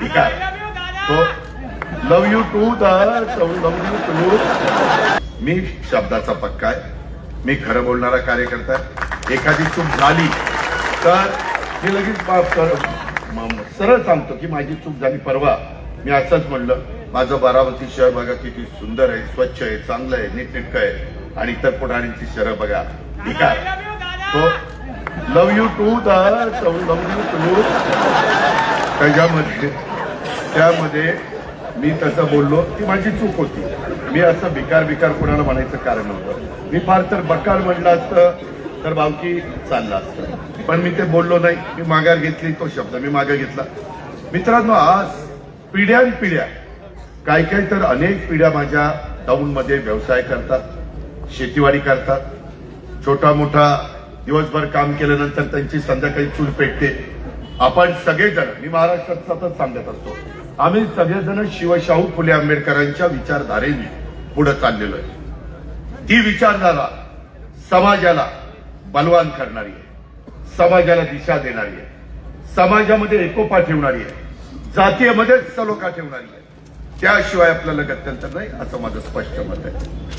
ठीक आहे तो love you too love you too. मी शब्दाचा पक्का आहे, मी खरं बोलणारा कार्यकर्ता आहे. एखादी चूक झाली तर मी लगेच माफ कर, सरळ सांगतो की माझी चूक झाली. परवा मी असंच म्हणलं, माझं बारामती शहर बघा किती सुंदर आहे, स्वच्छ आहे, चांगलं आहे, नीटनेटकं आहे, आणि इतर पुढाऱ्यांची शहर बघा. ठीक आहे तो love you too love you too. त्यामध्ये मी तसं बोललो ती माझी चूक होती. मी असं भिकार कोणाला म्हणायचं कारण नव्हतं. मी फार तर बक्काल म्हणलं असतं तर बावकी चाललं असतं, पण मी ते बोललो नाही. मी माघार घेतली, तो शब्द मी मागे घेतला. मित्रांनो, आज पिढ्यानपिढ्या काही तर अनेक पिढ्या माझ्या टाऊनमध्ये व्यवसाय करतात, शेतीवाडी करतात. छोटा मोठा दिवसभर काम केल्यानंतर त्यांची संध्याकाळी चूल पेटते. आपण सगळेजण, मी महाराष्ट्रात सतत सांगत असतो, आम्ही सगळेजण शिवशाहू फुले आंबेडकरांच्या विचारधारेने पुढे चाललेलो आहे. ती विचारधारा समाजाला बलवान करणारी आहे, समाजाला दिशा देणारी आहे, समाजामध्ये एकोपा ठेवणारी आहे, जातीयमध्ये सलोखा ठेवणारी आहे. त्याशिवाय आपल्याला गत्यंतर नाही, असं माझं स्पष्ट मत आहे.